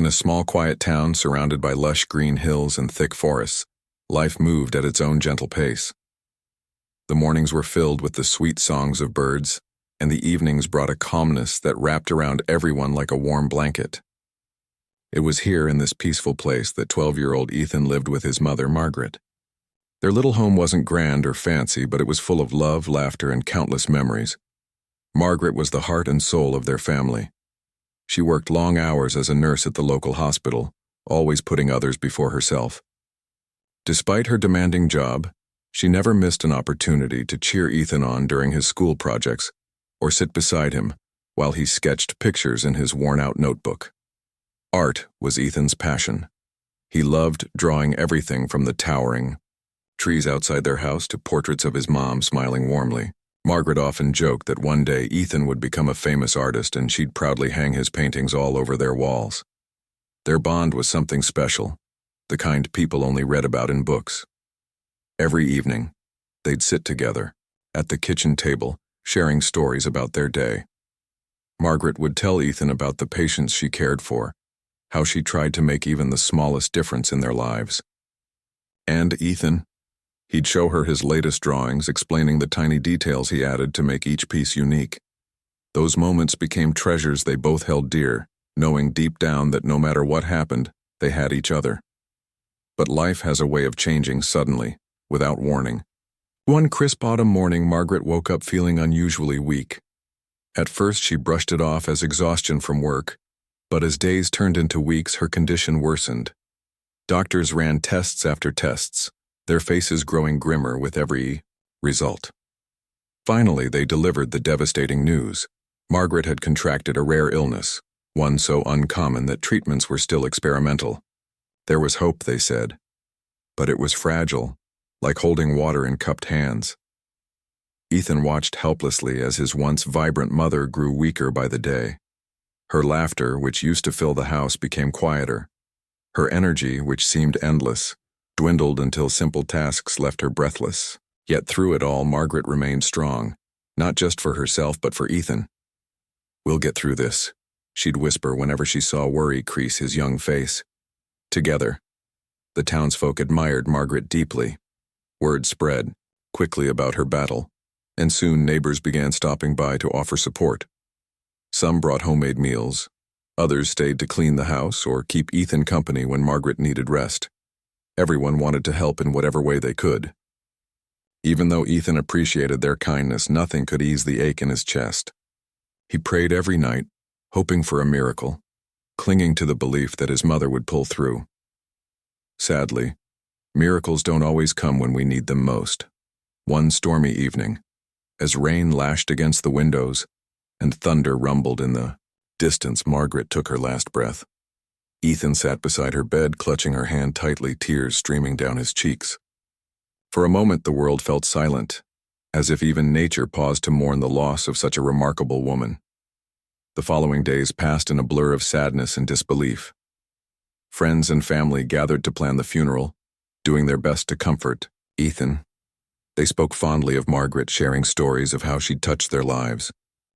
a small quiet town surrounded by lush green hills and thick forests, life moved at its own gentle pace. The mornings were filled with the sweet songs of birds, and the evenings brought a calmness that wrapped around everyone like a warm blanket. It was here in this peaceful place that 12-year-old Ethan lived with his mother, Margaret. Their little home wasn't grand or fancy, but it was full of love, laughter, and countless memories. Margaret was the heart and soul of their family. She worked long hours as a nurse at the local hospital, always putting others before herself. Despite her demanding job, she never missed an opportunity to cheer Ethan on during his school projects or sit beside him while he sketched pictures in his worn-out notebook. Art was Ethan's passion. He loved drawing everything from the towering trees outside their house to portraits of his mom smiling warmly. Margaret often joked that one day Ethan would become a famous artist and she'd proudly hang his paintings all over their walls. Their bond was something special, the kind people only read about in books. Every evening, they'd sit together, at the kitchen table, sharing stories about their day. Margaret would tell Ethan about the patients she cared for, how she tried to make even the smallest difference in their lives. And Ethan, he'd show her his latest drawings, explaining the tiny details he added to make each piece unique. Those moments became treasures they both held dear, knowing deep down that no matter what happened, they had each other. But life has a way of changing suddenly, without warning. One crisp autumn morning, Margaret woke up feeling unusually weak. At first, she brushed it off as exhaustion from work, but as days turned into weeks, her condition worsened. Doctors ran tests after tests, their faces growing grimmer with every result. Finally, they delivered the devastating news. Margaret had contracted a rare illness, one so uncommon that treatments were still experimental. There was hope, they said, but it was fragile, like holding water in cupped hands. Ethan watched helplessly as his once vibrant mother grew weaker by the day. Her laughter, which used to fill the house, became quieter. Her energy, which seemed endless, dwindled until simple tasks left her breathless. Yet through it all, Margaret remained strong, not just for herself but for Ethan. "We'll get through this," she'd whisper whenever she saw worry crease his young face. Together, the townsfolk admired Margaret deeply. Word spread quickly about her battle, and soon neighbors began stopping by to offer support. Some brought homemade meals, others stayed to clean the house or keep Ethan company when Margaret needed rest. Everyone wanted to help in whatever way they could. Even though Ethan appreciated their kindness, nothing could ease the ache in his chest. He prayed every night, hoping for a miracle, clinging to the belief that his mother would pull through. Sadly, miracles don't always come when we need them most. One stormy evening, as rain lashed against the windows and thunder rumbled in the distance, Margaret took her last breath. Ethan sat beside her bed, clutching her hand tightly, tears streaming down his cheeks. For a moment the world felt silent, as if even nature paused to mourn the loss of such a remarkable woman. The following days passed in a blur of sadness and disbelief. Friends and family gathered to plan the funeral, doing their best to comfort Ethan. They spoke fondly of Margaret, sharing stories of how she'd touched their lives.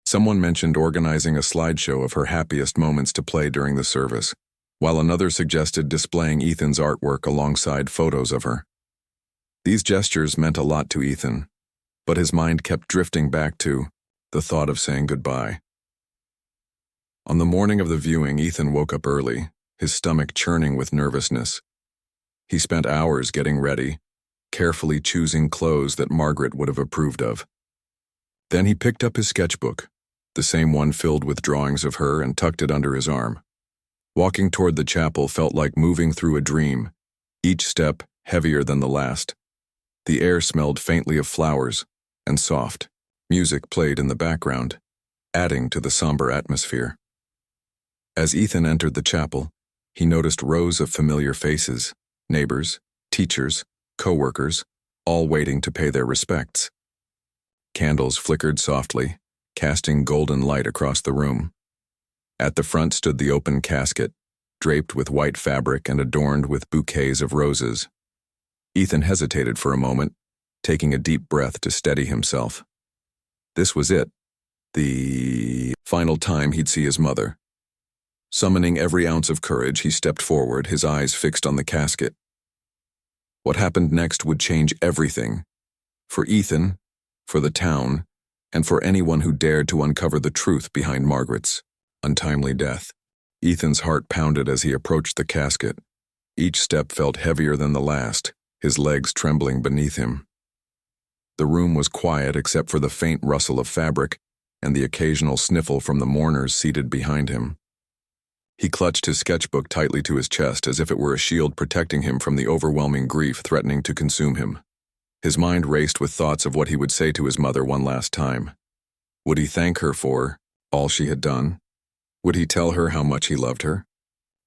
Someone mentioned organizing a slideshow of her happiest moments to play during the service, while another suggested displaying Ethan's artwork alongside photos of her. These gestures meant a lot to Ethan, but his mind kept drifting back to the thought of saying goodbye. On the morning of the viewing, Ethan woke up early, his stomach churning with nervousness. He spent hours getting ready, carefully choosing clothes that Margaret would have approved of. Then he picked up his sketchbook, the same one filled with drawings of her, and tucked it under his arm. Walking toward the chapel felt like moving through a dream, each step heavier than the last. The air smelled faintly of flowers, and soft music played in the background, adding to the somber atmosphere. As Ethan entered the chapel, he noticed rows of familiar faces, neighbors, teachers, co-workers, all waiting to pay their respects. Candles flickered softly, casting golden light across the room. At the front stood the open casket, draped with white fabric and adorned with bouquets of roses. Ethan hesitated for a moment, taking a deep breath to steady himself. This was it, the final time he'd see his mother. Summoning every ounce of courage, he stepped forward, his eyes fixed on the casket. What happened next would change everything. For Ethan, for the town, and for anyone who dared to uncover the truth behind Margaret's untimely death. Ethan's heart pounded as he approached the casket. Each step felt heavier than the last, his legs trembling beneath him. The room was quiet except for the faint rustle of fabric and the occasional sniffle from the mourners seated behind him. He clutched his sketchbook tightly to his chest as if it were a shield protecting him from the overwhelming grief threatening to consume him. His mind raced with thoughts of what he would say to his mother one last time. Would he thank her for all she had done? Would he tell her how much he loved her?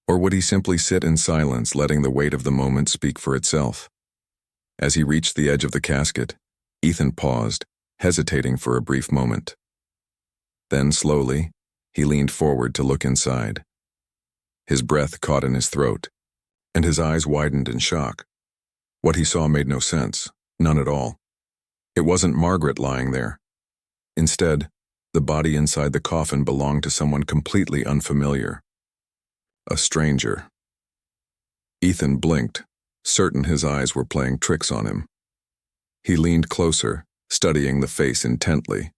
Or would he simply sit in silence, letting the weight of the moment speak for itself? As he reached the edge of the casket, Ethan paused, hesitating for a brief moment. Then, slowly, he leaned forward to look inside. His breath caught in his throat, and his eyes widened in shock. What he saw made no sense, none at all. It wasn't Margaret lying there. Instead, the body inside the coffin belonged to someone completely unfamiliar. A stranger. Ethan blinked, certain his eyes were playing tricks on him. He leaned closer, studying the face intently.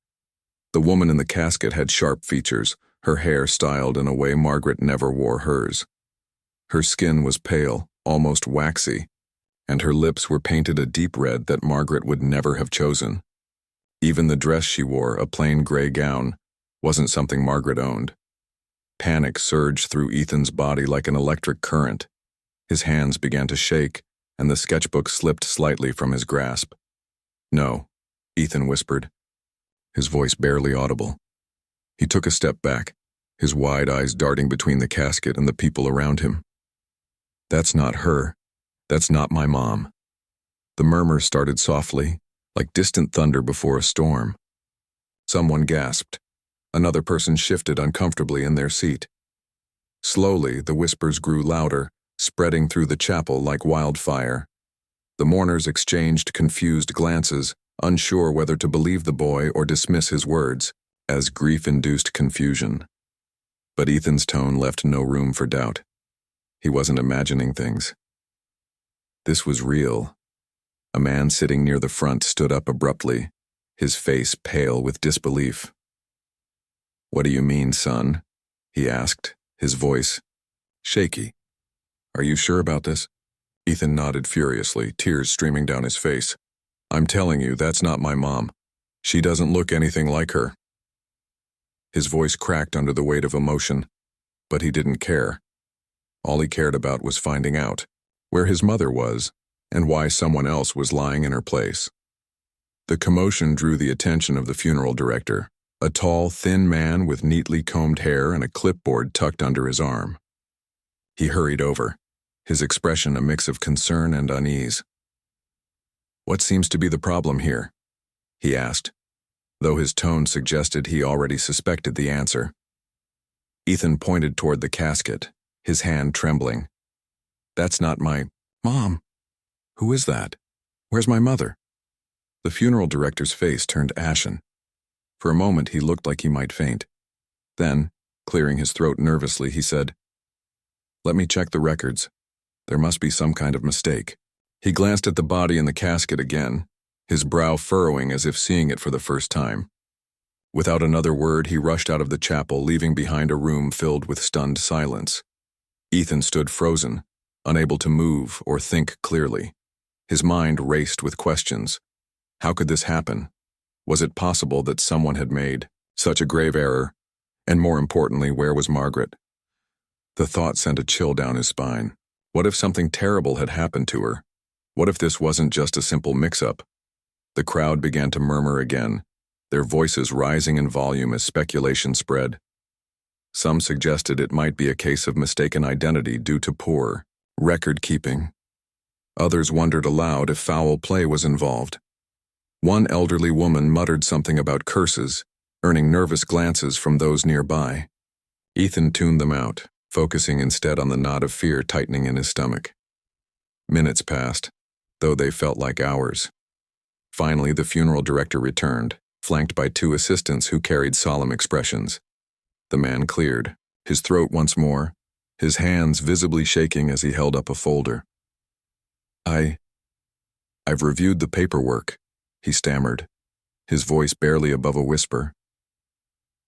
The woman in the casket had sharp features, her hair styled in a way Margaret never wore hers. Her skin was pale, almost waxy, and her lips were painted a deep red that Margaret would never have chosen. Even the dress she wore, a plain gray gown, wasn't something Margaret owned. Panic surged through Ethan's body like an electric current. His hands began to shake, and the sketchbook slipped slightly from his grasp. "No," Ethan whispered, his voice barely audible. He took a step back, his wide eyes darting between the casket and the people around him. "That's not her. That's not my mom." The murmur started softly, like distant thunder before a storm. Someone gasped. Another person shifted uncomfortably in their seat. Slowly, the whispers grew louder, spreading through the chapel like wildfire. The mourners exchanged confused glances, unsure whether to believe the boy or dismiss his words as grief-induced confusion. But Ethan's tone left no room for doubt. He wasn't imagining things. This was real. A man sitting near the front stood up abruptly, his face pale with disbelief. "What do you mean, son?" he asked, his voice shaky. "Are you sure about this?" Ethan nodded furiously, tears streaming down his face. "I'm telling you, that's not my mom. She doesn't look anything like her." His voice cracked under the weight of emotion, but he didn't care. All he cared about was finding out where his mother was and why someone else was lying in her place. The commotion drew the attention of the funeral director, a tall, thin man with neatly combed hair and a clipboard tucked under his arm. He hurried over, his expression a mix of concern and unease. "What seems to be the problem here?" he asked, though his tone suggested he already suspected the answer. Ethan pointed toward the casket, his hand trembling. "That's not my mom. Who is that? Where's my mother?" The funeral director's face turned ashen. For a moment he looked like he might faint. Then, clearing his throat nervously, he said, "Let me check the records. There must be some kind of mistake." He glanced at the body in the casket again, his brow furrowing as if seeing it for the first time. Without another word, he rushed out of the chapel, leaving behind a room filled with stunned silence. Ethan stood frozen, unable to move or think clearly. His mind raced with questions. How could this happen? Was it possible that someone had made such a grave error? And more importantly, where was Margaret? The thought sent a chill down his spine. What if something terrible had happened to her? What if this wasn't just a simple mix-up? The crowd began to murmur again, their voices rising in volume as speculation spread. Some suggested it might be a case of mistaken identity due to poor record-keeping. Others wondered aloud if foul play was involved. One elderly woman muttered something about curses, earning nervous glances from those nearby. Ethan tuned them out, focusing instead on the knot of fear tightening in his stomach. Minutes passed, though they felt like hours. Finally, the funeral director returned, flanked by two assistants who carried solemn expressions. The man cleared, his throat once more, his hands visibly shaking as he held up a folder. I've reviewed the paperwork, he stammered, his voice barely above a whisper.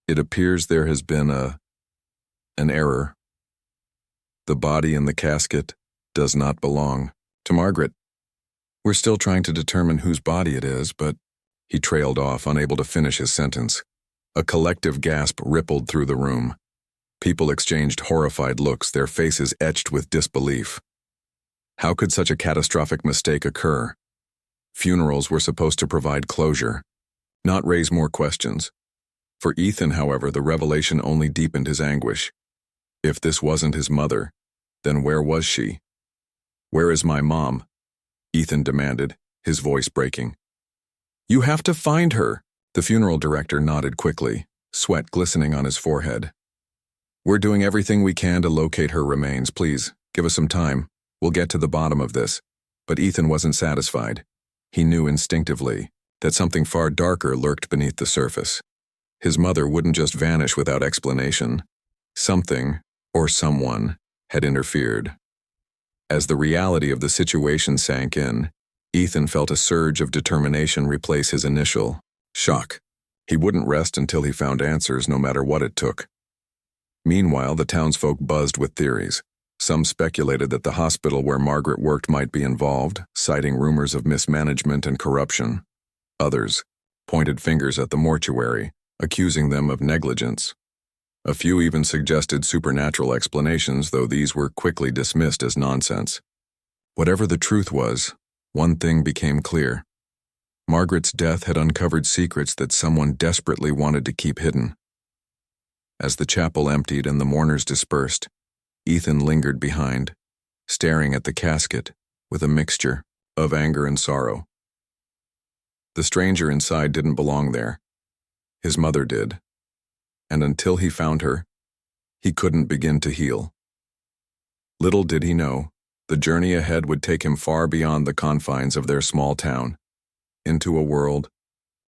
It appears there has been an error. The body in the casket does not belong to Margaret. We're still trying to determine whose body it is, but he trailed off, unable to finish his sentence. A collective gasp rippled through the room. People exchanged horrified looks, their faces etched with disbelief. How could such a catastrophic mistake occur? Funerals were supposed to provide closure, not raise more questions. For Ethan, however, the revelation only deepened his anguish. If this wasn't his mother, then where was she? "Where is my mom?" Ethan demanded, his voice breaking. "You have to find her." The funeral director nodded quickly, sweat glistening on his forehead. "We're doing everything we can to locate her remains. Please, give us some time. We'll get to the bottom of this." But Ethan wasn't satisfied. He knew instinctively that something far darker lurked beneath the surface. His mother wouldn't just vanish without explanation. Something, or someone, had interfered. As the reality of the situation sank in, Ethan felt a surge of determination replace his initial shock. He wouldn't rest until he found answers, no matter what it took. Meanwhile, the townsfolk buzzed with theories. Some speculated that the hospital where Margaret worked might be involved, citing rumors of mismanagement and corruption. Others pointed fingers at the mortuary, accusing them of negligence. A few even suggested supernatural explanations, though these were quickly dismissed as nonsense. Whatever the truth was, one thing became clear. Margaret's death had uncovered secrets that someone desperately wanted to keep hidden. As the chapel emptied and the mourners dispersed, Ethan lingered behind, staring at the casket with a mixture of anger and sorrow. The stranger inside didn't belong there. His mother did. And until he found her, he couldn't begin to heal. Little did he know, the journey ahead would take him far beyond the confines of their small town, into a world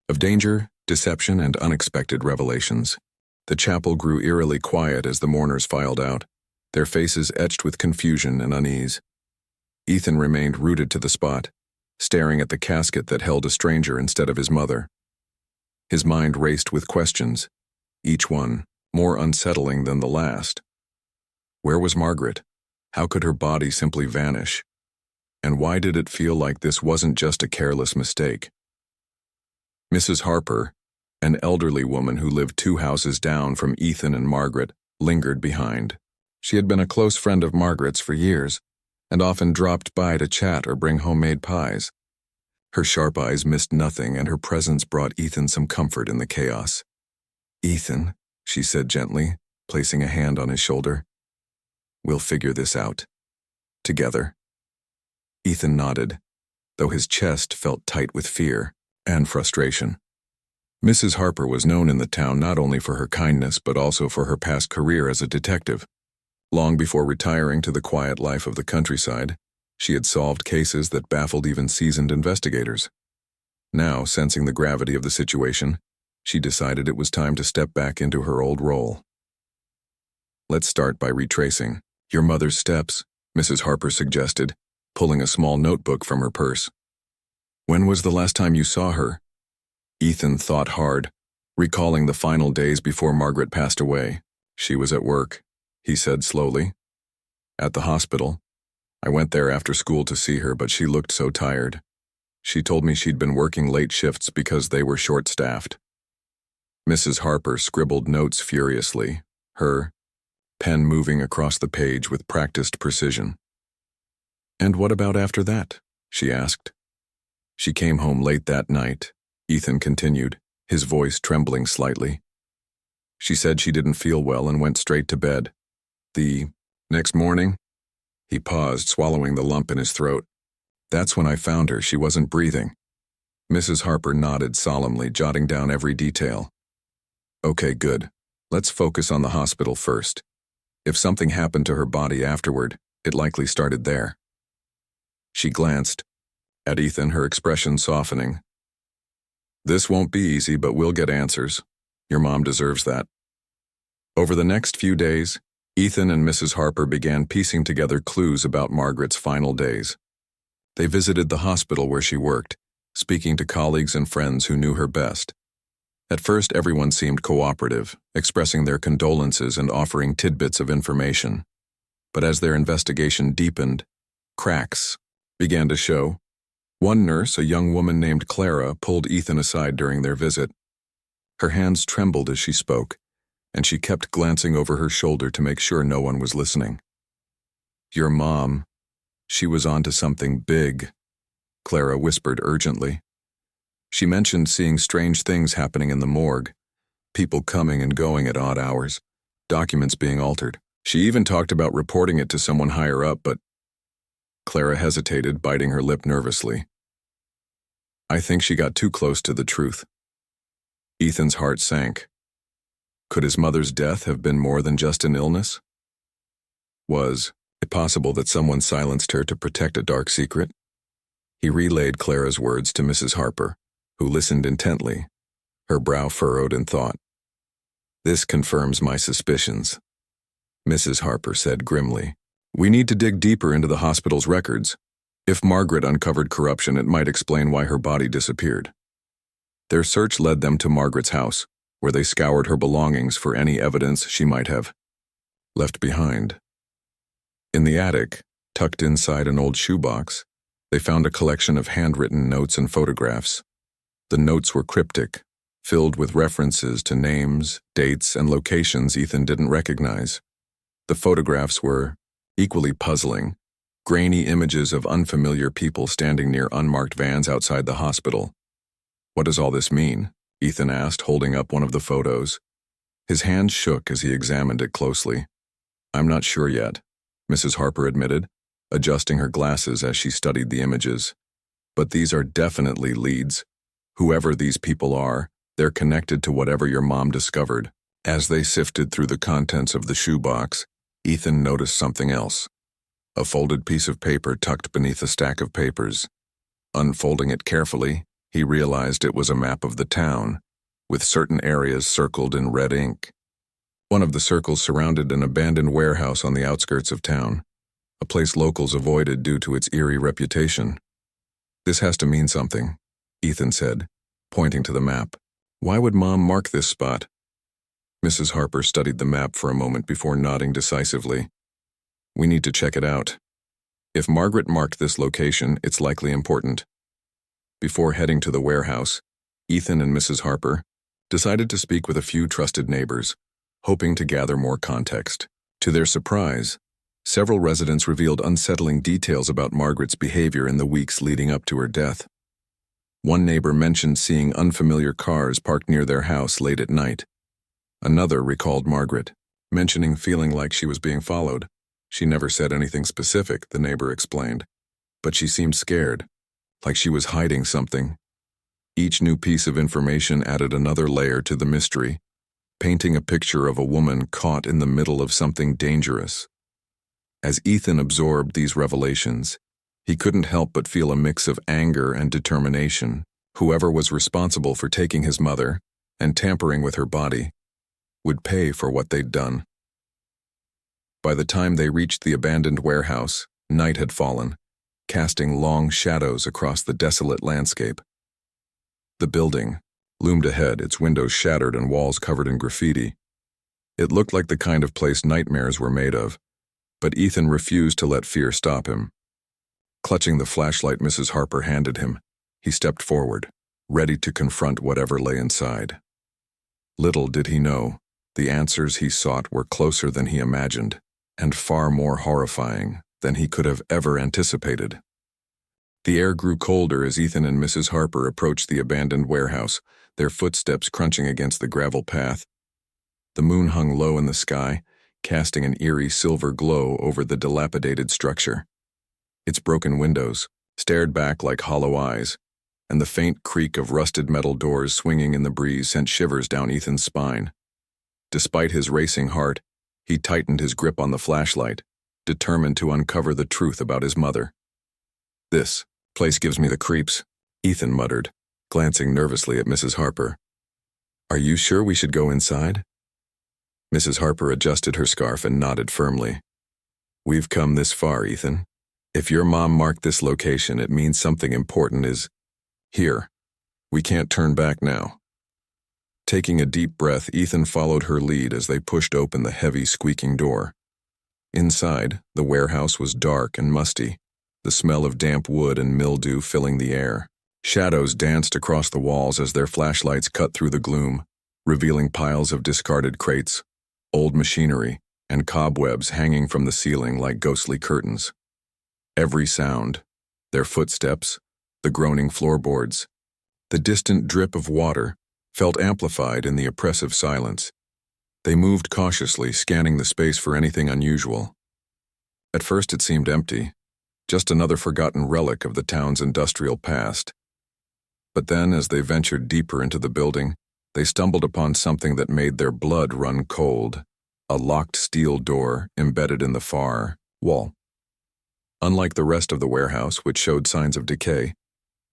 of danger, deception, and unexpected revelations. The chapel grew eerily quiet as the mourners filed out, their faces etched with confusion and unease. Ethan remained rooted to the spot, staring at the casket that held a stranger instead of his mother. His mind raced with questions, each one more unsettling than the last. Where was Margaret? How could her body simply vanish? And why did it feel like this wasn't just a careless mistake? Mrs. Harper, an elderly woman who lived 2 houses down from Ethan and Margaret, lingered behind. She had been a close friend of Margaret's for years, and often dropped by to chat or bring homemade pies. Her sharp eyes missed nothing, and her presence brought Ethan some comfort in the chaos. "Ethan," she said gently, placing a hand on his shoulder. "We'll figure this out. Together." Ethan nodded, though his chest felt tight with fear and frustration. Mrs. Harper was known in the town not only for her kindness but also for her past career as a detective. Long before retiring to the quiet life of the countryside, she had solved cases that baffled even seasoned investigators. Now, sensing the gravity of the situation, she decided it was time to step back into her old role. "Let's start by retracing your mother's steps," Mrs. Harper suggested, pulling a small notebook from her purse. "When was the last time you saw her?" Ethan thought hard, recalling the final days before Margaret passed away. "She was at work," he said slowly. "At the hospital. I went there after school to see her, but she looked so tired. She told me she'd been working late shifts because they were short-staffed." Mrs. Harper scribbled notes furiously, her pen moving across the page with practiced precision. "And what about after that?" she asked. "She came home late that night," Ethan continued, his voice trembling slightly. "She said she didn't feel well and went straight to bed. The next morning," he paused, swallowing the lump in his throat. "That's when I found her. She wasn't breathing." Mrs. Harper nodded solemnly, jotting down every detail. "Okay, good. Let's focus on the hospital first. If something happened to her body afterward, it likely started there." She glanced at Ethan, her expression softening. "This won't be easy, but we'll get answers. Your mom deserves that." Over the next few days, Ethan and Mrs. Harper began piecing together clues about Margaret's final days. They visited the hospital where she worked, speaking to colleagues and friends who knew her best. At first, everyone seemed cooperative, expressing their condolences and offering tidbits of information. But as their investigation deepened, cracks began to show. One nurse, a young woman named Clara, pulled Ethan aside during their visit. Her hands trembled as she spoke, and she kept glancing over her shoulder to make sure no one was listening. "Your mom, she was onto something big," Clara whispered urgently. She mentioned seeing strange things happening in the morgue, people coming and going at odd hours, documents being altered. She even talked about reporting it to someone higher up, but Clara hesitated, biting her lip nervously. "I think she got too close to the truth." Ethan's heart sank. Could his mother's death have been more than just an illness? Was it possible that someone silenced her to protect a dark secret? He relayed Clara's words to Mrs. Harper, who listened intently, her brow furrowed in thought. "This confirms my suspicions," Mrs. Harper said grimly. "We need to dig deeper into the hospital's records. If Margaret uncovered corruption, it might explain why her body disappeared." Their search led them to Margaret's house, where they scoured her belongings for any evidence she might have left behind. In the attic, tucked inside an old shoebox, they found a collection of handwritten notes and photographs. The notes were cryptic, filled with references to names, dates, and locations Ethan didn't recognize. The photographs were equally puzzling, grainy images of unfamiliar people standing near unmarked vans outside the hospital. "What does all this mean?" Ethan asked, holding up one of the photos. His hand shook as he examined it closely. "I'm not sure yet," Mrs. Harper admitted, adjusting her glasses as she studied the images. "But these are definitely leads. Whoever these people are, they're connected to whatever your mom discovered." As they sifted through the contents of the shoebox, Ethan noticed something else. A folded piece of paper tucked beneath a stack of papers. Unfolding it carefully, he realized it was a map of the town, with certain areas circled in red ink. One of the circles surrounded an abandoned warehouse on the outskirts of town, a place locals avoided due to its eerie reputation. "This has to mean something," Ethan said, pointing to the map. "Why would Mom mark this spot?" Mrs. Harper studied the map for a moment before nodding decisively. "We need to check it out. If Margaret marked this location, it's likely important." Before heading to the warehouse, Ethan and Mrs. Harper decided to speak with a few trusted neighbors, hoping to gather more context. To their surprise, several residents revealed unsettling details about Margaret's behavior in the weeks leading up to her death. One neighbor mentioned seeing unfamiliar cars parked near their house late at night. Another recalled Margaret, mentioning feeling like she was being followed. "She never said anything specific," the neighbor explained, "but she seemed scared, like she was hiding something." Each new piece of information added another layer to the mystery, painting a picture of a woman caught in the middle of something dangerous. As Ethan absorbed these revelations, he couldn't help but feel a mix of anger and determination. Whoever was responsible for taking his mother and tampering with her body would pay for what they'd done. By the time they reached the abandoned warehouse, night had fallen, casting long shadows across the desolate landscape. The building loomed ahead, its windows shattered and walls covered in graffiti. It looked like the kind of place nightmares were made of, but Ethan refused to let fear stop him. Clutching the flashlight Mrs. Harper handed him, he stepped forward, ready to confront whatever lay inside. Little did he know, the answers he sought were closer than he imagined, and far more horrifying than he could have ever anticipated. The air grew colder as Ethan and Mrs. Harper approached the abandoned warehouse, their footsteps crunching against the gravel path. The moon hung low in the sky, casting an eerie silver glow over the dilapidated structure. Its broken windows stared back like hollow eyes, and the faint creak of rusted metal doors swinging in the breeze sent shivers down Ethan's spine. Despite his racing heart, he tightened his grip on the flashlight, determined to uncover the truth about his mother. "This place gives me the creeps," Ethan muttered, glancing nervously at Mrs. Harper. "Are you sure we should go inside?" Mrs. Harper adjusted her scarf and nodded firmly. "We've come this far, Ethan. If your mom marked this location, it means something important is here. We can't turn back now." Taking a deep breath, Ethan followed her lead as they pushed open the heavy, squeaking door. Inside, the warehouse was dark and musty, the smell of damp wood and mildew filling the air. Shadows danced across the walls as their flashlights cut through the gloom, revealing piles of discarded crates, old machinery, and cobwebs hanging from the ceiling like ghostly curtains. Every sound, their footsteps, the groaning floorboards, the distant drip of water, felt amplified in the oppressive silence. They moved cautiously, scanning the space for anything unusual. At first it seemed empty, just another forgotten relic of the town's industrial past. But then, as they ventured deeper into the building, they stumbled upon something that made their blood run cold, a locked steel door embedded in the far wall. Unlike the rest of the warehouse, which showed signs of decay,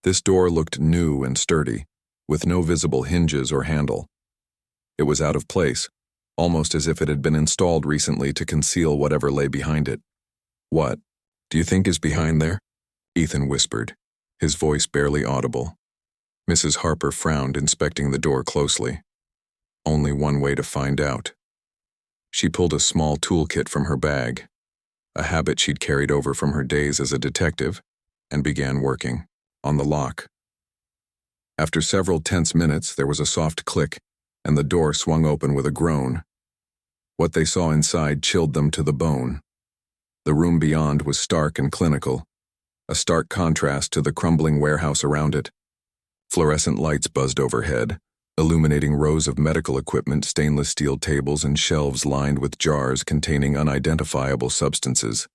this door looked new and sturdy, with no visible hinges or handle. It was out of place, almost as if it had been installed recently to conceal whatever lay behind it. "What do you think is behind there?" Ethan whispered, his voice barely audible. Mrs. Harper frowned, inspecting the door closely. Only one way to find out. She pulled a small toolkit from her bag, a habit she'd carried over from her days as a detective, and began working on the lock. After several tense minutes, there was a soft click, and the door swung open with a groan. What they saw inside chilled them to the bone. The room beyond was stark and clinical, a stark contrast to the crumbling warehouse around it. Fluorescent lights buzzed overhead, illuminating rows of medical equipment, stainless steel tables, and shelves lined with jars containing unidentifiable substances.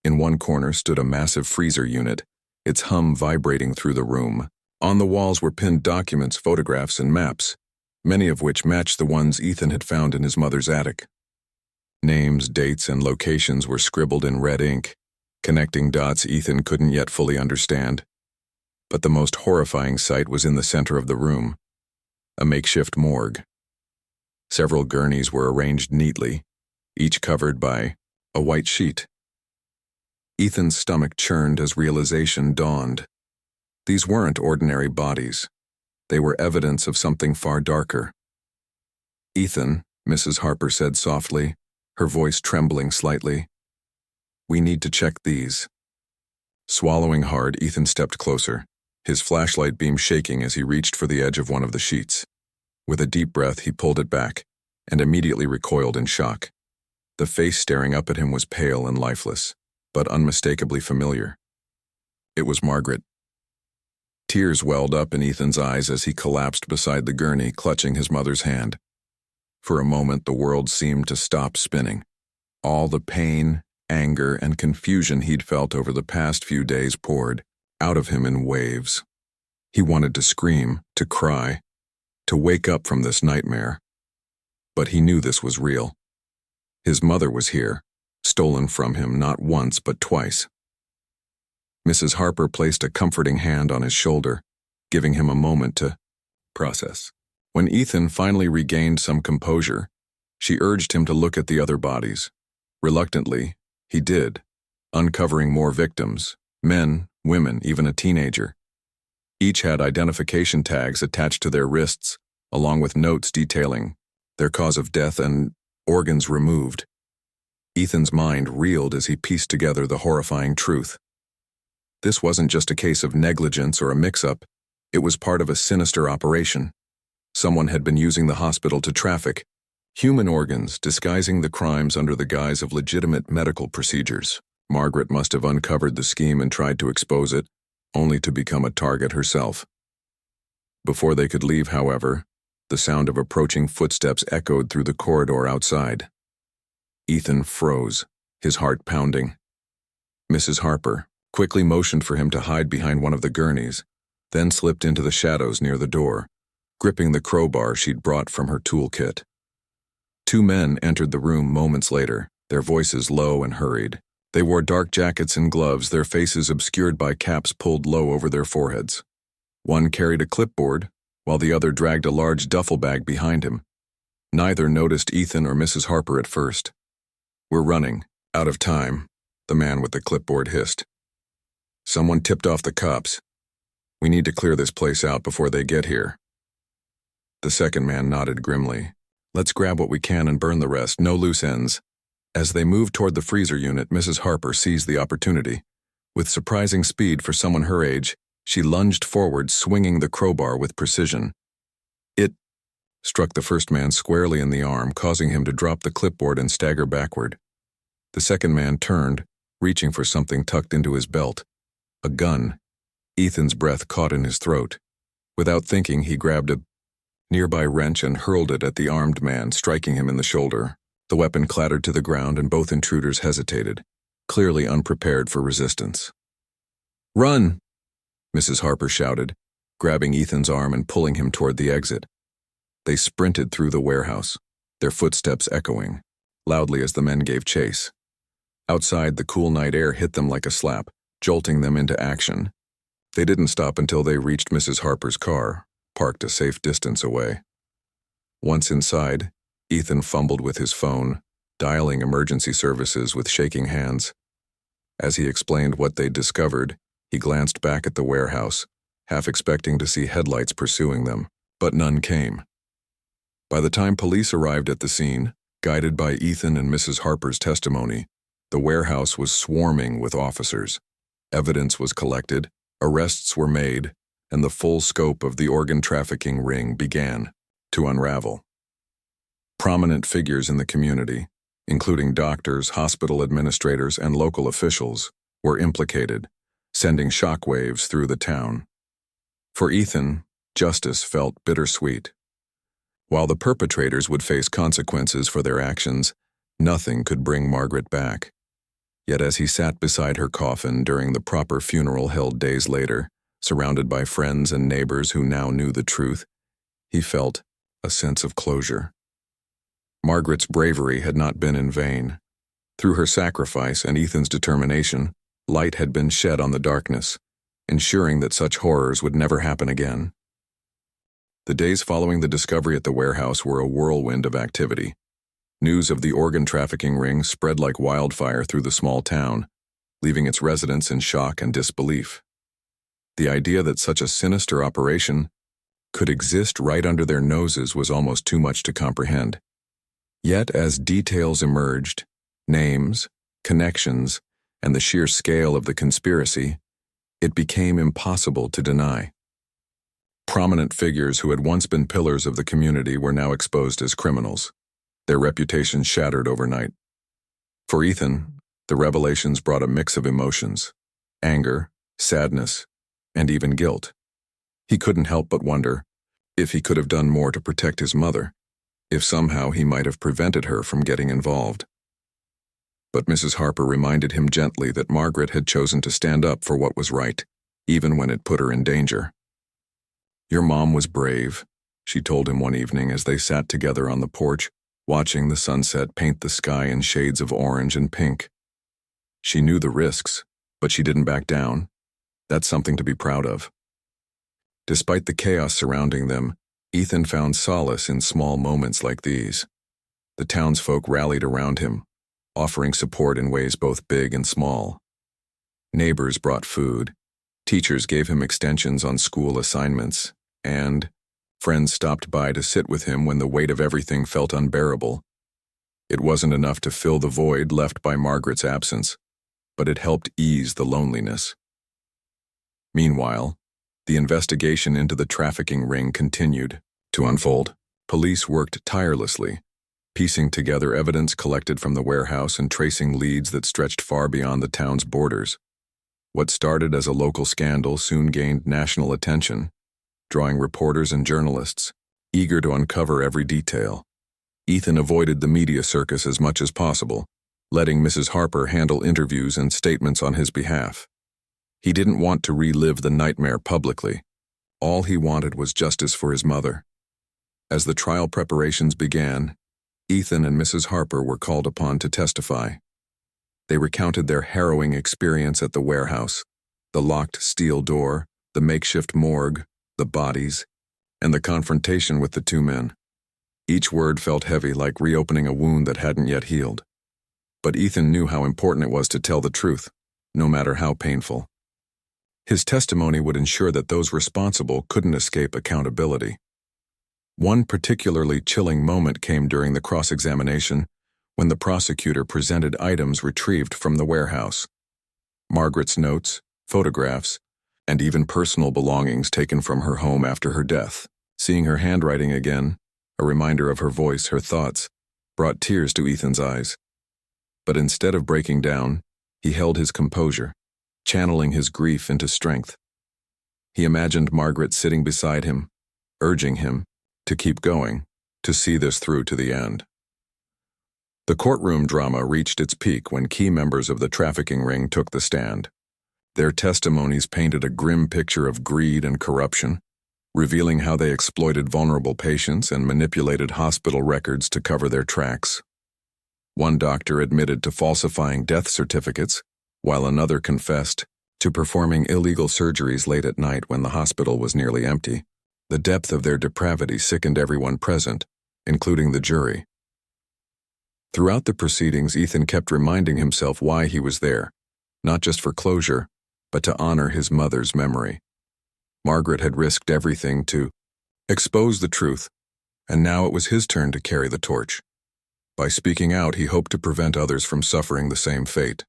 In one corner stood a massive freezer unit, its hum vibrating through the room. On the walls were pinned documents, photographs, and maps, many of which matched the ones Ethan had found in his mother's attic. Names, dates, and locations were scribbled in red ink, connecting dots Ethan couldn't yet fully understand. But the most horrifying sight was in the center of the room, a makeshift morgue. Several gurneys were arranged neatly, each covered by a white sheet. Ethan's stomach churned as realization dawned. These weren't ordinary bodies. They were evidence of something far darker. "Ethan," Mrs. Harper said softly, her voice trembling slightly, "we need to check these." Swallowing hard, Ethan stepped closer, his flashlight beam shaking as he reached for the edge of one of the sheets. With a deep breath, he pulled it back, and immediately recoiled in shock. The face staring up at him was pale and lifeless, but unmistakably familiar. It was Margaret. Tears welled up in Ethan's eyes as he collapsed beside the gurney, clutching his mother's hand. For a moment, the world seemed to stop spinning. All the pain, anger, and confusion he'd felt over the past few days poured out of him in waves. He wanted to scream, to cry, to wake up from this nightmare. But he knew this was real. His mother was here, stolen from him not once but twice. Mrs. Harper placed a comforting hand on his shoulder, giving him a moment to process. When Ethan finally regained some composure, she urged him to look at the other bodies. Reluctantly, he did, uncovering more victims, men, women, even a teenager. Each had identification tags attached to their wrists, along with notes detailing their cause of death and organs removed. Ethan's mind reeled as he pieced together the horrifying truth. This wasn't just a case of negligence or a mix-up, it was part of a sinister operation. Someone had been using the hospital to traffic human organs, disguising the crimes under the guise of legitimate medical procedures. Margaret must have uncovered the scheme and tried to expose it, only to become a target herself. Before they could leave, however, the sound of approaching footsteps echoed through the corridor outside. Ethan froze, his heart pounding. Mrs. Harper quickly motioned for him to hide behind one of the gurneys, then slipped into the shadows near the door, gripping the crowbar she'd brought from her toolkit. Two men entered the room moments later, their voices low and hurried. They wore dark jackets and gloves, their faces obscured by caps pulled low over their foreheads. One carried a clipboard, while the other dragged a large duffel bag behind him. Neither noticed Ethan or Mrs. Harper at first. "We're running. Out of time," the man with the clipboard hissed. "Someone tipped off the cops. We need to clear this place out before they get here." The second man nodded grimly. "Let's grab what we can and burn the rest, no loose ends." As they moved toward the freezer unit, Mrs. Harper seized the opportunity. With surprising speed for someone her age, she lunged forward, swinging the crowbar with precision. It struck the first man squarely in the arm, causing him to drop the clipboard and stagger backward. The second man turned, reaching for something tucked into his belt. A gun. Ethan's breath caught in his throat. Without thinking, he grabbed a nearby wrench and hurled it at the armed man, striking him in the shoulder. The weapon clattered to the ground and both intruders hesitated, clearly unprepared for resistance. "Run!" Mrs. Harper shouted, grabbing Ethan's arm and pulling him toward the exit. They sprinted through the warehouse, their footsteps echoing, loudly as the men gave chase. Outside, the cool night air hit them like a slap, jolting them into action. They didn't stop until they reached Mrs. Harper's car, parked a safe distance away. Once inside, Ethan fumbled with his phone, dialing emergency services with shaking hands. As he explained what they'd discovered, he glanced back at the warehouse, half expecting to see headlights pursuing them, but none came. By the time police arrived at the scene, guided by Ethan and Mrs. Harper's testimony, the warehouse was swarming with officers. Evidence was collected, arrests were made, and the full scope of the organ trafficking ring began to unravel. Prominent figures in the community, including doctors, hospital administrators, and local officials, were implicated, sending shockwaves through the town. For Ethan, justice felt bittersweet. While the perpetrators would face consequences for their actions, nothing could bring Margaret back. Yet as he sat beside her coffin during the proper funeral held days later, surrounded by friends and neighbors who now knew the truth, he felt a sense of closure. Margaret's bravery had not been in vain. Through her sacrifice and Ethan's determination, light had been shed on the darkness, ensuring that such horrors would never happen again. The days following the discovery at the warehouse were a whirlwind of activity. News of the organ trafficking ring spread like wildfire through the small town, leaving its residents in shock and disbelief. The idea that such a sinister operation could exist right under their noses was almost too much to comprehend. Yet as details emerged, names, connections, and the sheer scale of the conspiracy, it became impossible to deny. Prominent figures who had once been pillars of the community were now exposed as criminals, their reputations shattered overnight. For Ethan, the revelations brought a mix of emotions: anger, sadness, and even guilt. He couldn't help but wonder if he could have done more to protect his mother, if somehow he might have prevented her from getting involved. But Mrs. Harper reminded him gently that Margaret had chosen to stand up for what was right, even when it put her in danger. "Your mom was brave," she told him one evening as they sat together on the porch, watching the sunset paint the sky in shades of orange and pink. "She knew the risks, but she didn't back down. That's something to be proud of." Despite the chaos surrounding them, Ethan found solace in small moments like these. The townsfolk rallied around him, offering support in ways both big and small. Neighbors brought food, teachers gave him extensions on school assignments, and friends stopped by to sit with him when the weight of everything felt unbearable. It wasn't enough to fill the void left by Margaret's absence, but it helped ease the loneliness. Meanwhile, the investigation into the trafficking ring continued to unfold. Police worked tirelessly, piecing together evidence collected from the warehouse and tracing leads that stretched far beyond the town's borders. What started as a local scandal soon gained national attention, drawing reporters and journalists, eager to uncover every detail. Ethan avoided the media circus as much as possible, letting Mrs. Harper handle interviews and statements on his behalf. He didn't want to relive the nightmare publicly. All he wanted was justice for his mother. As the trial preparations began, Ethan and Mrs. Harper were called upon to testify. They recounted their harrowing experience at the warehouse, the locked steel door, the makeshift morgue, the bodies, and the confrontation with the two men. Each word felt heavy, like reopening a wound that hadn't yet healed. But Ethan knew how important it was to tell the truth, no matter how painful. His testimony would ensure that those responsible couldn't escape accountability. One particularly chilling moment came during the cross-examination when the prosecutor presented items retrieved from the warehouse. Margaret's notes, photographs, and even personal belongings taken from her home after her death. Seeing her handwriting again, a reminder of her voice, her thoughts, brought tears to Ethan's eyes. But instead of breaking down, he held his composure, channeling his grief into strength. He imagined Margaret sitting beside him, urging him to keep going, to see this through to the end. The courtroom drama reached its peak when key members of the trafficking ring took the stand. Their testimonies painted a grim picture of greed and corruption, revealing how they exploited vulnerable patients and manipulated hospital records to cover their tracks. One doctor admitted to falsifying death certificates, while another confessed to performing illegal surgeries late at night when the hospital was nearly empty. The depth of their depravity sickened everyone present, including the jury. Throughout the proceedings, Ethan kept reminding himself why he was there, not just for closure, but to honor his mother's memory. Margaret had risked everything to expose the truth, and now it was his turn to carry the torch. By speaking out, he hoped to prevent others from suffering the same fate.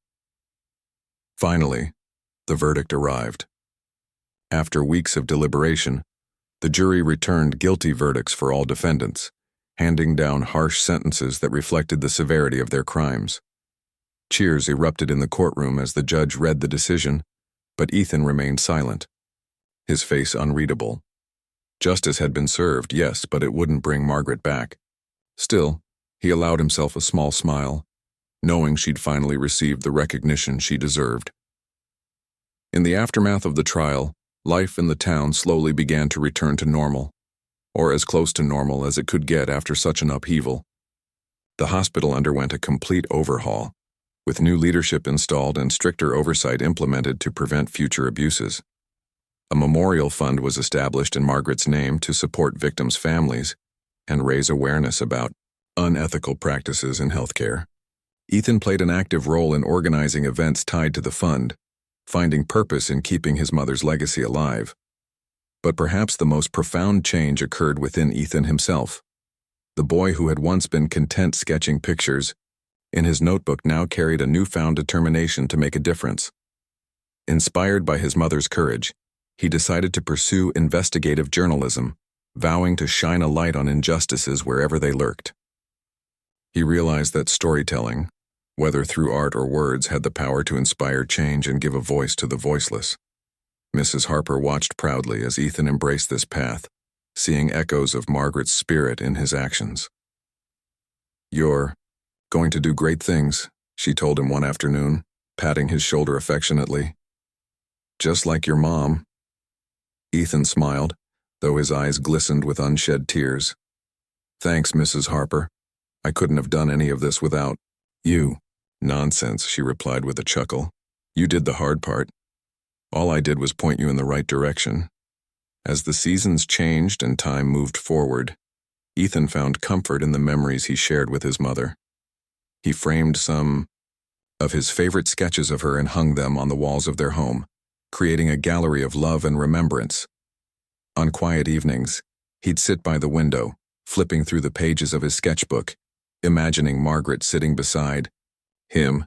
Finally, the verdict arrived. After weeks of deliberation, the jury returned guilty verdicts for all defendants, handing down harsh sentences that reflected the severity of their crimes. Cheers erupted in the courtroom as the judge read the decision, but Ethan remained silent, his face unreadable. Justice had been served, yes, but it wouldn't bring Margaret back. Still, he allowed himself a small smile, knowing she'd finally received the recognition she deserved. In the aftermath of the trial, life in the town slowly began to return to normal, or as close to normal as it could get after such an upheaval. The hospital underwent a complete overhaul, with new leadership installed and stricter oversight implemented to prevent future abuses. A memorial fund was established in Margaret's name to support victims' families and raise awareness about unethical practices in healthcare. Ethan played an active role in organizing events tied to the fund, finding purpose in keeping his mother's legacy alive. But perhaps the most profound change occurred within Ethan himself. The boy who had once been content sketching pictures in his notebook now carried a newfound determination to make a difference. Inspired by his mother's courage, he decided to pursue investigative journalism, vowing to shine a light on injustices wherever they lurked. He realized that storytelling, whether through art or words, had the power to inspire change and give a voice to the voiceless. Mrs. Harper watched proudly as Ethan embraced this path, seeing echoes of Margaret's spirit in his actions. "You're going to do great things," she told him one afternoon, patting his shoulder affectionately. "Just like your mom." Ethan smiled, though his eyes glistened with unshed tears. "Thanks, Mrs. Harper. I couldn't have done any of this without you." "Nonsense," she replied with a chuckle. "You did the hard part. All I did was point you in the right direction." As the seasons changed and time moved forward, Ethan found comfort in the memories he shared with his mother. He framed some of his favorite sketches of her and hung them on the walls of their home, creating a gallery of love and remembrance. On quiet evenings, he'd sit by the window, flipping through the pages of his sketchbook, imagining Margaret sitting beside him,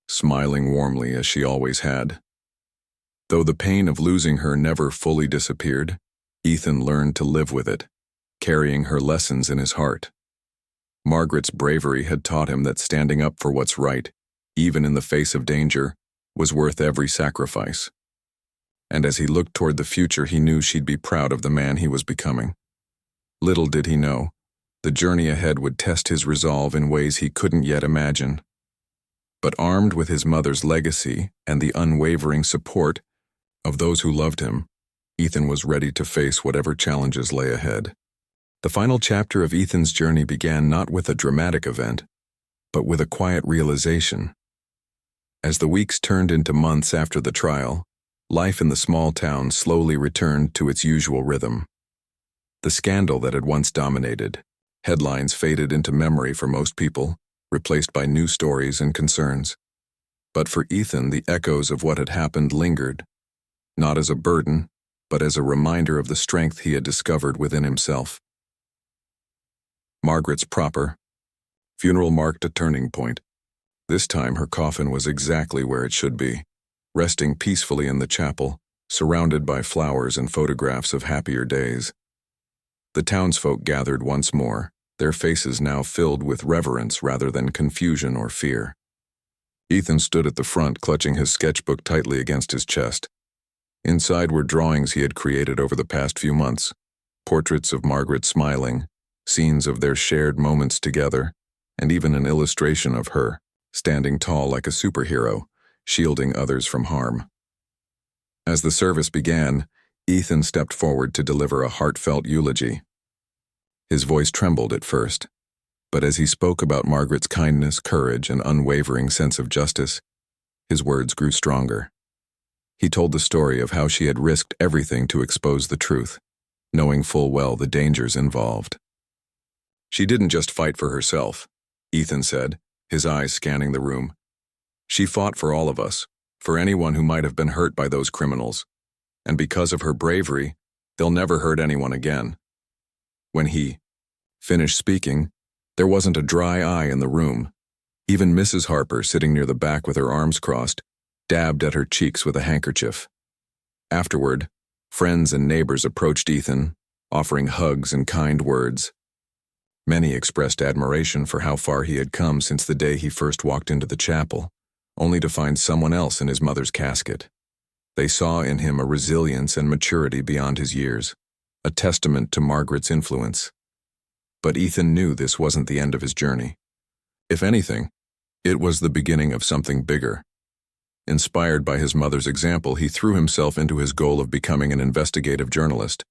smiling warmly as she always had. Though the pain of losing her never fully disappeared, Ethan learned to live with it, carrying her lessons in his heart. Margaret's bravery had taught him that standing up for what's right, even in the face of danger, was worth every sacrifice. And as he looked toward the future, he knew she'd be proud of the man he was becoming. Little did he know, the journey ahead would test his resolve in ways he couldn't yet imagine. But armed with his mother's legacy and the unwavering support of those who loved him, Ethan was ready to face whatever challenges lay ahead. The final chapter of Ethan's journey began not with a dramatic event, but with a quiet realization. As the weeks turned into months after the trial, life in the small town slowly returned to its usual rhythm. The scandal that had once dominated Headlines faded into memory for most people, replaced by new stories and concerns. But for Ethan, the echoes of what had happened lingered, not as a burden, but as a reminder of the strength he had discovered within himself. Margaret's proper funeral marked a turning point. This time her coffin was exactly where it should be, resting peacefully in the chapel, surrounded by flowers and photographs of happier days. The townsfolk gathered once more, their faces now filled with reverence rather than confusion or fear. Ethan stood at the front, clutching his sketchbook tightly against his chest. Inside were drawings he had created over the past few months, portraits of Margaret smiling, scenes of their shared moments together, and even an illustration of her, standing tall like a superhero, shielding others from harm. As the service began, Ethan stepped forward to deliver a heartfelt eulogy. His voice trembled at first, but as he spoke about Margaret's kindness, courage, and unwavering sense of justice, his words grew stronger. He told the story of how she had risked everything to expose the truth, knowing full well the dangers involved. "She didn't just fight for herself," Ethan said, his eyes scanning the room. "She fought for all of us, for anyone who might have been hurt by those criminals. And because of her bravery, they'll never hurt anyone again." When he finished speaking, there wasn't a dry eye in the room. Even Mrs. Harper, sitting near the back with her arms crossed, dabbed at her cheeks with a handkerchief. Afterward, friends and neighbors approached Ethan, offering hugs and kind words. Many expressed admiration for how far he had come since the day he first walked into the chapel, only to find someone else in his mother's casket. They saw in him a resilience and maturity beyond his years, a testament to Margaret's influence. But Ethan knew this wasn't the end of his journey. If anything, it was the beginning of something bigger. Inspired by his mother's example, he threw himself into his goal of becoming an investigative journalist.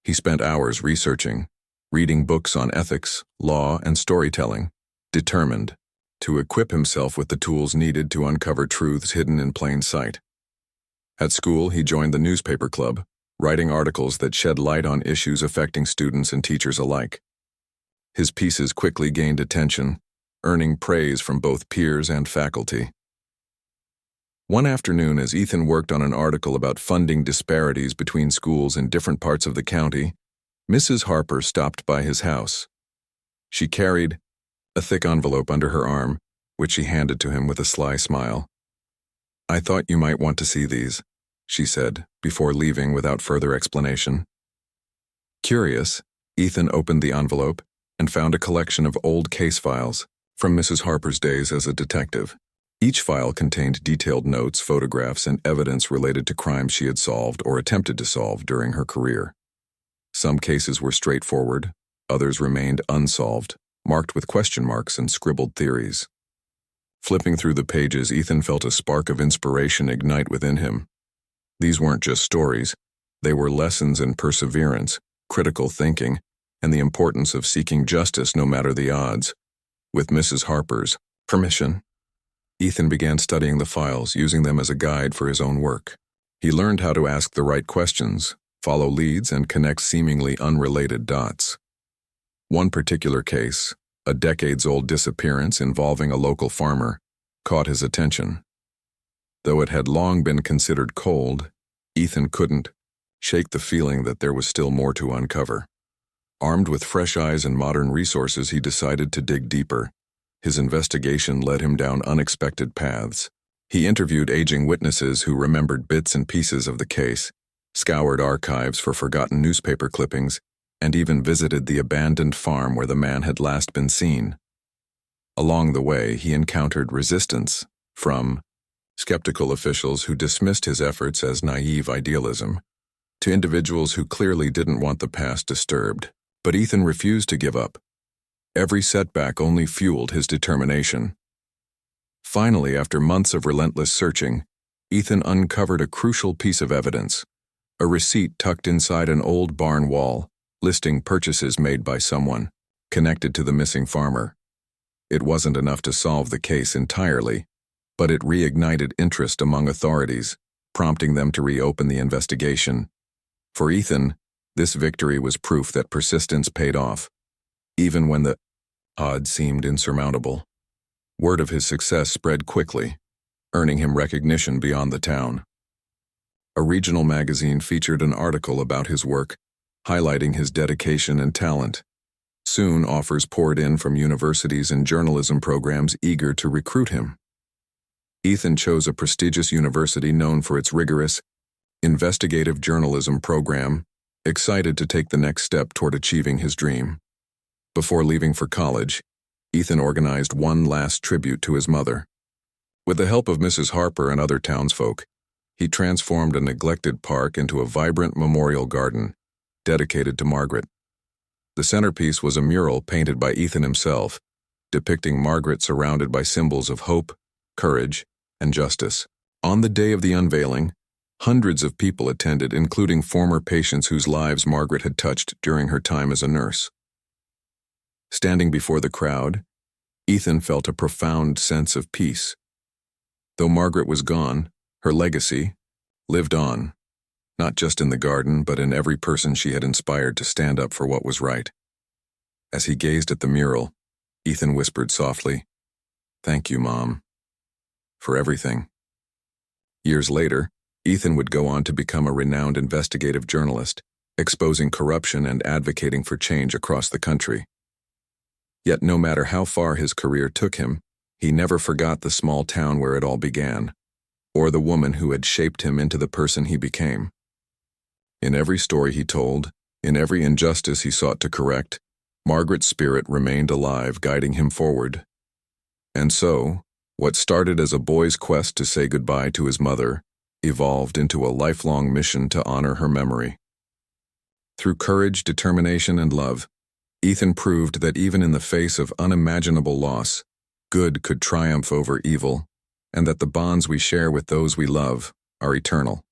He spent hours researching, reading books on ethics, law, and storytelling, determined to equip himself with the tools needed to uncover truths hidden in plain sight. At school, he joined the newspaper club, writing articles that shed light on issues affecting students and teachers alike. His pieces quickly gained attention, earning praise from both peers and faculty. One afternoon, as Ethan worked on an article about funding disparities between schools in different parts of the county, Mrs. Harper stopped by his house. She carried a thick envelope under her arm, which she handed to him with a sly smile. "I thought you might want to see these," she said, before leaving without further explanation. Curious, Ethan opened the envelope and found a collection of old case files from Mrs. Harper's days as a detective. Each file contained detailed notes, photographs, and evidence related to crimes she had solved or attempted to solve during her career. Some cases were straightforward, others remained unsolved, marked with question marks and scribbled theories. Flipping through the pages, Ethan felt a spark of inspiration ignite within him. These weren't just stories, they were lessons in perseverance, critical thinking, and the importance of seeking justice no matter the odds. With Mrs. Harper's permission, Ethan began studying the files, using them as a guide for his own work. He learned how to ask the right questions, follow leads, and connect seemingly unrelated dots. One particular case, a decades-old disappearance involving a local farmer, caught his attention. Though it had long been considered cold, Ethan couldn't shake the feeling that there was still more to uncover. Armed with fresh eyes and modern resources, he decided to dig deeper. His investigation led him down unexpected paths. He interviewed aging witnesses who remembered bits and pieces of the case, scoured archives for forgotten newspaper clippings, and even visited the abandoned farm where the man had last been seen. Along the way, he encountered resistance from skeptical officials who dismissed his efforts as naive idealism, to individuals who clearly didn't want the past disturbed. But Ethan refused to give up. Every setback only fueled his determination. Finally, after months of relentless searching, Ethan uncovered a crucial piece of evidence, a receipt tucked inside an old barn wall, listing purchases made by someone connected to the missing farmer. It wasn't enough to solve the case entirely, but it reignited interest among authorities, prompting them to reopen the investigation. For Ethan, this victory was proof that persistence paid off. Even when the odds seemed insurmountable, word of his success spread quickly, earning him recognition beyond the town. A regional magazine featured an article about his work, highlighting his dedication and talent. Soon, offers poured in from universities and journalism programs eager to recruit him. Ethan chose a prestigious university known for its rigorous, investigative journalism program, excited to take the next step toward achieving his dream. Before leaving for college, Ethan organized one last tribute to his mother. With the help of Mrs. Harper and other townsfolk, he transformed a neglected park into a vibrant memorial garden dedicated to Margaret. The centerpiece was a mural painted by Ethan himself, depicting Margaret surrounded by symbols of hope, courage, and justice. On the day of the unveiling, hundreds of people attended, including former patients whose lives Margaret had touched during her time as a nurse. Standing before the crowd, Ethan felt a profound sense of peace. Though Margaret was gone, her legacy lived on, not just in the garden, but in every person she had inspired to stand up for what was right. As he gazed at the mural, Ethan whispered softly, "Thank you, Mom, for everything." Years later, Ethan would go on to become a renowned investigative journalist, exposing corruption and advocating for change across the country. Yet no matter how far his career took him, he never forgot the small town where it all began, or the woman who had shaped him into the person he became. In every story he told, in every injustice he sought to correct, Margaret's spirit remained alive, guiding him forward. And so, what started as a boy's quest to say goodbye to his mother evolved into a lifelong mission to honor her memory. Through courage, determination, and love, Ethan proved that even in the face of unimaginable loss, good could triumph over evil, and that the bonds we share with those we love are eternal.